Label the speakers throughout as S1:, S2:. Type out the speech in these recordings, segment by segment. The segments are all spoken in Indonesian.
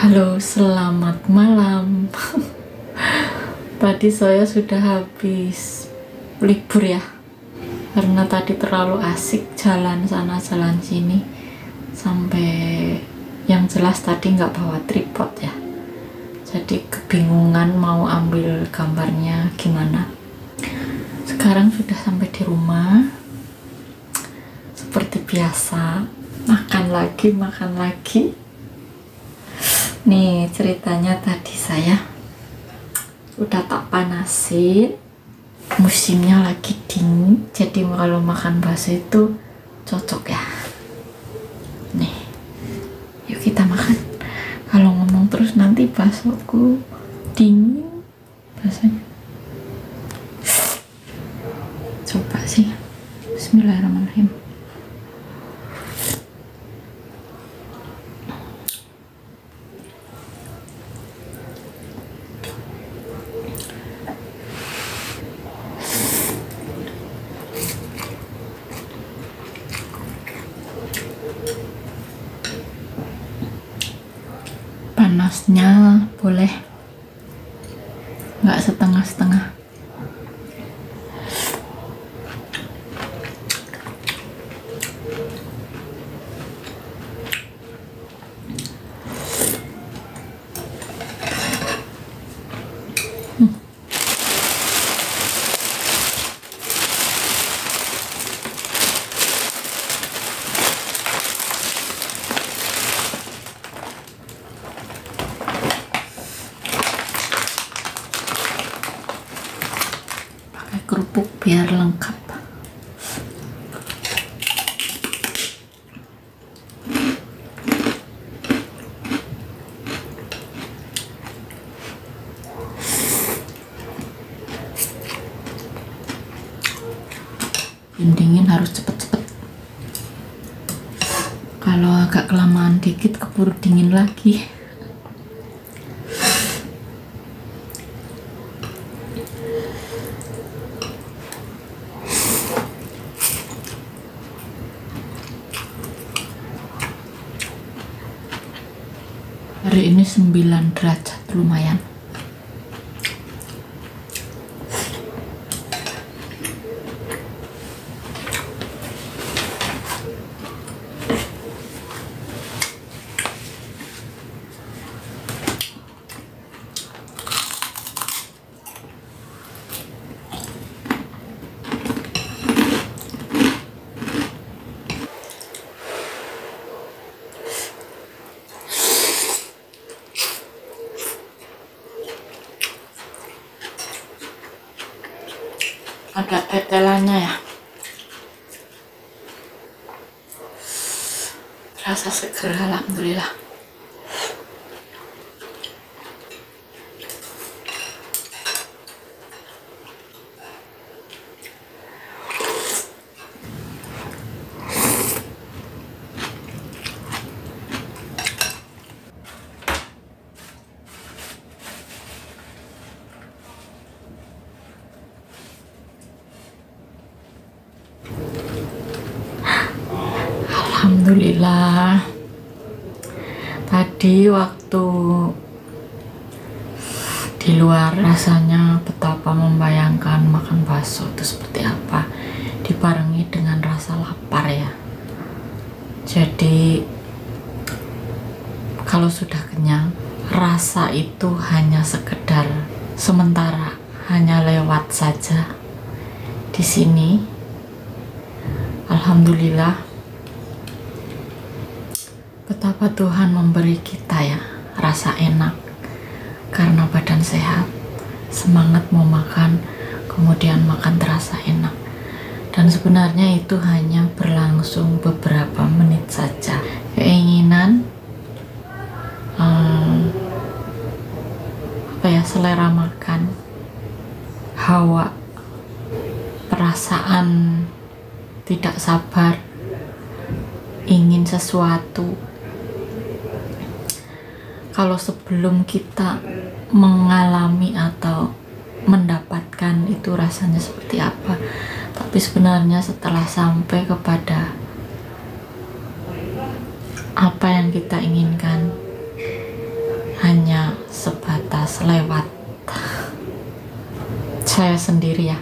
S1: Halo, selamat malam. Tadi saya sudah habis libur ya, karena tadi terlalu asik jalan sana jalan sini, sampai yang jelas tadi nggak bawa tripod ya, jadi kebingungan mau ambil gambarnya gimana. Sekarang sudah sampai di rumah, seperti biasa makan lagi. Nih ceritanya, tadi saya udah tak panasin, musimnya lagi dingin, jadi kalau makan bakso itu cocok ya. Nih, yuk kita makan. Kalau ngomong terus nanti baksoku dingin rasanya. Coba sih. Bismillahirrahmanirrahim. Panasnya boleh nggak setengah-setengah. Kerupuk biar lengkap. Dingin harus cepet-cepet. Kalau agak kelamaan dikit keburu dingin lagi. Hari ini 9 derajat, lumayan. Ada tetelannya ya, rasa seger, alhamdulillah. Alhamdulillah. Tadi waktu di luar rasanya betapa membayangkan makan bakso itu seperti apa, dibarengi dengan rasa lapar ya. Jadi kalau sudah kenyang, rasa itu hanya sekedar sementara, hanya lewat saja. Di sini alhamdulillah, betapa Tuhan memberi kita ya rasa enak, karena badan sehat, semangat mau makan, kemudian makan terasa enak. Dan sebenarnya itu hanya berlangsung beberapa menit saja. Keinginan selera makan, hawa, perasaan tidak sabar, ingin sesuatu. Kalau sebelum kita mengalami atau mendapatkan itu rasanya seperti apa, tapi sebenarnya setelah sampai kepada apa yang kita inginkan, lewat saya sendiri ya.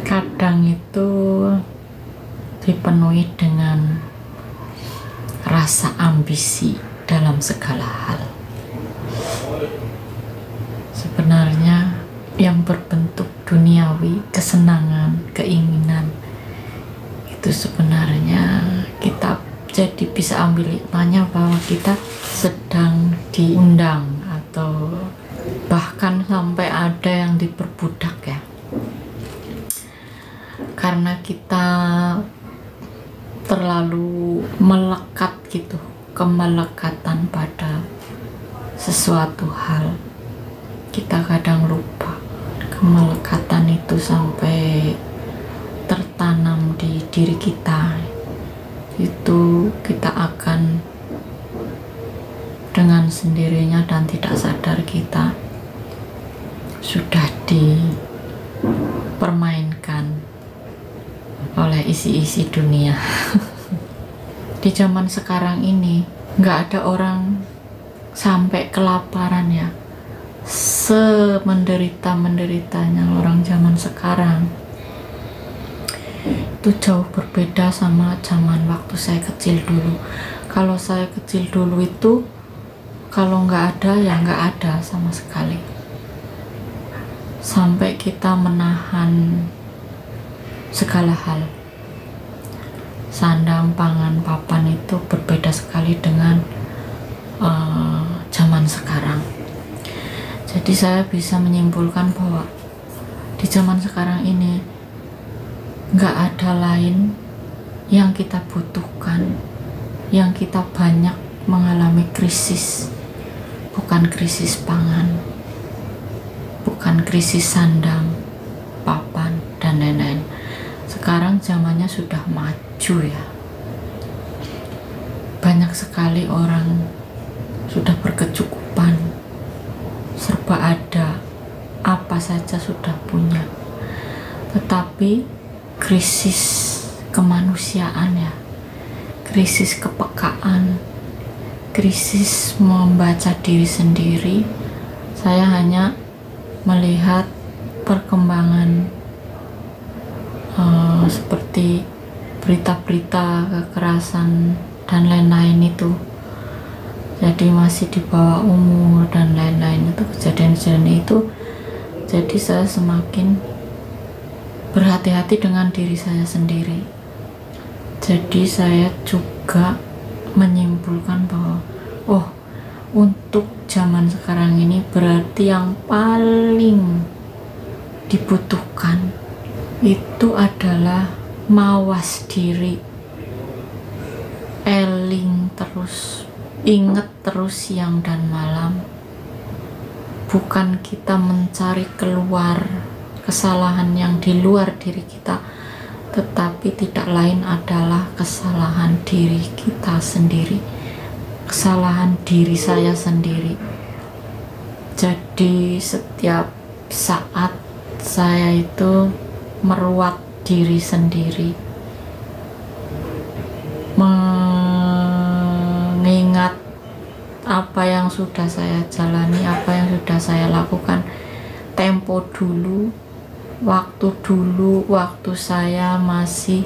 S1: Kadang itu dipenuhi dengan rasa ambisi dalam segala hal. Sebenarnya yang berbentuk duniawi, kesenangan, keinginan, itu sebenarnya kita jadi bisa ambil hikmahnya bahwa kita sedang diundang, atau bahkan sampai ada yang diperbudak ya, karena kita terlalu melekat gitu, kemelekatan pada sesuatu hal. Kita kadang lupa kemelekatan itu sampai tertanam di diri kita, itu kita akan dengan sendirinya dan tidak sadar kita sudah dipermainkan oleh isi-isi dunia. Di zaman sekarang ini nggak ada orang sampai kelaparan ya, semenderita-menderitanya orang zaman sekarang. Itu jauh berbeda sama zaman waktu saya kecil dulu. Kalau saya kecil dulu itu kalau nggak ada ya nggak ada sama sekali, sampai kita menahan segala hal. Sandang, pangan, papan itu berbeda sekali dengan zaman sekarang. Jadi saya bisa menyimpulkan bahwa di zaman sekarang ini nggak ada lain yang kita butuhkan, yang kita banyak mengalami krisis. Bukan krisis pangan, bukan krisis sandang, papan, dan lain-lain. Sekarang zamannya sudah maju ya. Banyak sekali orang sudah berkecukupan, serba ada, apa saja sudah punya. Tetapi krisis kemanusiaan ya, krisis kepekaan, krisis membaca diri sendiri. Saya hanya melihat perkembangan seperti berita-berita kekerasan dan lain-lain itu, jadi masih di bawah umur dan lain-lain, itu kejadian-kejadian itu. Jadi saya semakin berhati-hati dengan diri saya sendiri. Jadi saya juga menyimpulkan bahwa untuk zaman sekarang ini berarti yang paling dibutuhkan itu adalah mawas diri, eling terus, ingat terus siang dan malam. Bukan kita mencari keluar kesalahan yang di luar diri kita, tetapi tidak lain adalah kesalahan diri kita sendiri, kesalahan diri saya sendiri. Jadi setiap saat saya itu meruat diri sendiri, mengingat apa yang sudah saya jalani, apa yang sudah saya lakukan tempo dulu, waktu saya masih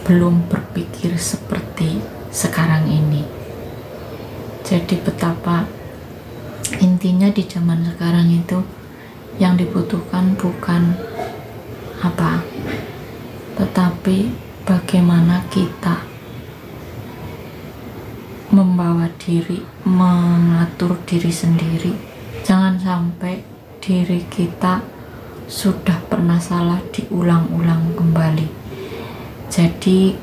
S1: belum berpikir seperti sekarang ini. Jadi betapa intinya di zaman sekarang itu yang dibutuhkan bukan apa, tetapi bagaimana kita membawa diri, mengatur diri sendiri. Jangan sampai diri kita sudah pernah salah diulang-ulang kembali. Jadi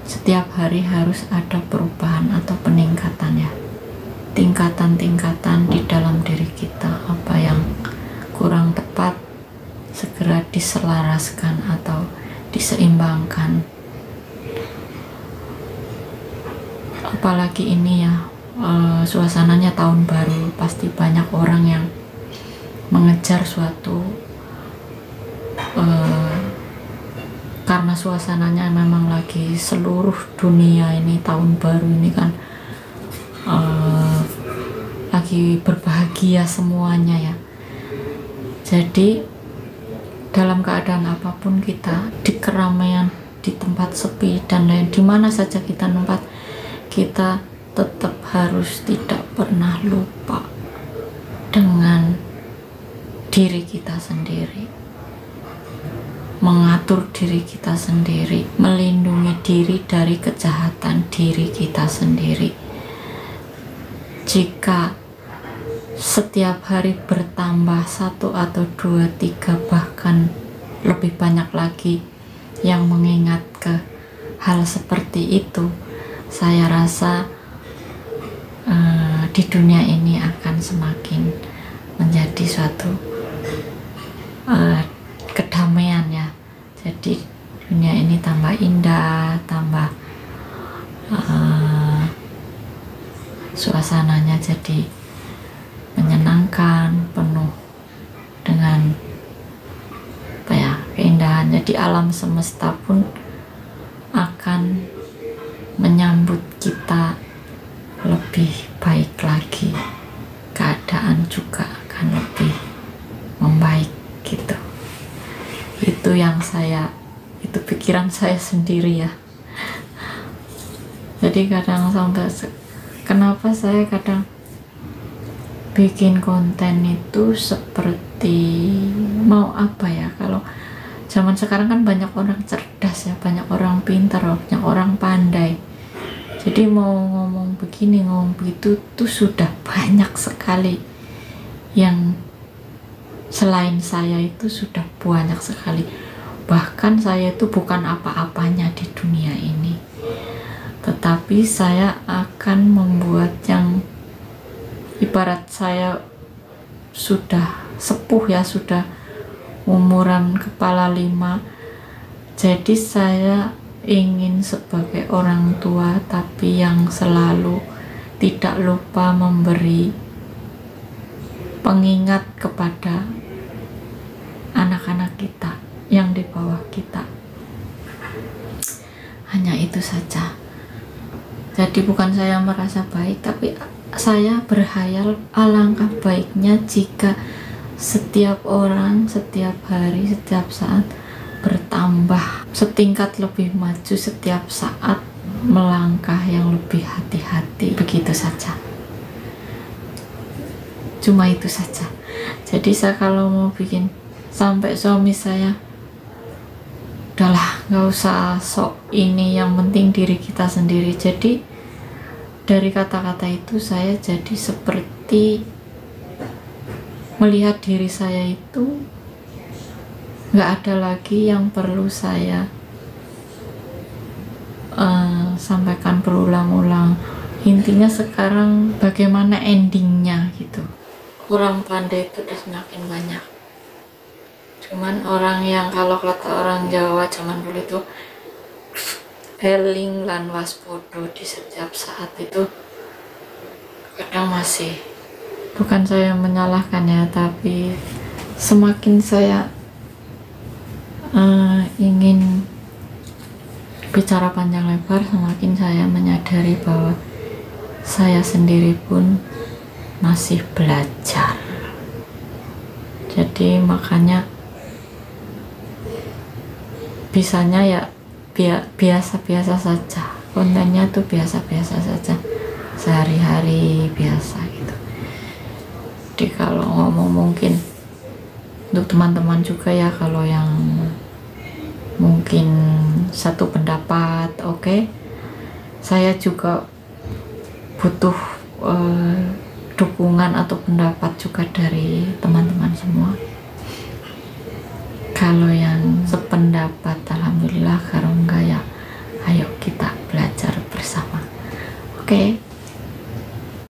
S1: setiap hari harus ada perubahan atau peningkatan ya, tingkatan-tingkatan di dalam diri kita. Apa yang kurang tepat segera diselaraskan atau diseimbangkan. Apalagi ini ya, suasananya tahun baru, pasti banyak orang yang mengejar suatu karena suasananya memang lagi seluruh dunia ini tahun baru ini kan lagi berbahagia semuanya ya. Jadi dalam keadaan apapun kita, di keramaian, di tempat sepi dan lain, di mana saja kita tempat, kita tetap harus tidak pernah lupa dengan diri kita sendiri, mengatur diri kita sendiri, melindungi diri dari kejahatan diri kita sendiri. Jika setiap hari bertambah 1 atau 2, 3 bahkan lebih banyak lagi yang mengingat ke hal seperti itu, saya rasa di dunia ini akan semakin menjadi suatu kedamaian ya. Jadi dunia ini tambah indah, tambah suasananya jadi menyenangkan, penuh dengan keindahan. Jadi alam semesta pun akan menyambut kita lebih baik lagi, keadaan juga akan lebih membaik gitu. Itu yang itu pikiran saya sendiri ya. Jadi kadang kenapa saya kadang bikin konten itu seperti mau apa ya, kalau zaman sekarang kan banyak orang cerdas ya, banyak orang pintar, banyak orang pandai. Jadi mau ngomong begini, ngomong begitu tuh sudah banyak sekali yang selain saya itu sudah banyak sekali. Bahkan saya itu bukan apa-apanya di dunia ini, tetapi saya akan membuat yang ibarat saya sudah sepuh ya, sudah umuran kepala 5. Jadi saya ingin sebagai orang tua tapi yang selalu tidak lupa memberi pengingat kepada anak-anak kita yang di bawah kita. Hanya itu saja. Jadi bukan saya merasa baik, tapi saya berhayal alangkah baiknya jika setiap orang, setiap hari, setiap saat bertambah setingkat lebih maju, setiap saat melangkah yang lebih hati-hati. Begitu saja. Cuma itu saja. Jadi saya kalau mau bikin, sampai suami saya, udahlah nggak usah sok ini, yang penting diri kita sendiri. Jadi dari kata-kata itu saya jadi seperti melihat diri saya itu nggak ada lagi yang perlu saya sampaikan berulang-ulang. Intinya sekarang bagaimana endingnya gitu. Kurang pandai itu udah semakin banyak. Cuman orang yang, kalau kata orang Jawa zaman dulu itu, eling lan waspodo di setiap saat itu kadang masih. Bukan saya menyalahkan ya, tapi semakin saya ingin bicara panjang lebar, semakin saya menyadari bahwa saya sendiri pun masih belajar. Jadi makanya bisanya ya biasa-biasa saja, kontennya tuh biasa-biasa saja, sehari-hari biasa gitu. Jadi kalau ngomong mungkin untuk teman-teman juga ya, kalau yang mungkin satu pendapat, oke. Saya juga butuh dukungan atau pendapat juga dari teman-teman semua. Kalau yang sependapat alhamdulillah, kalau enggak ya ayo kita belajar bersama. Oke.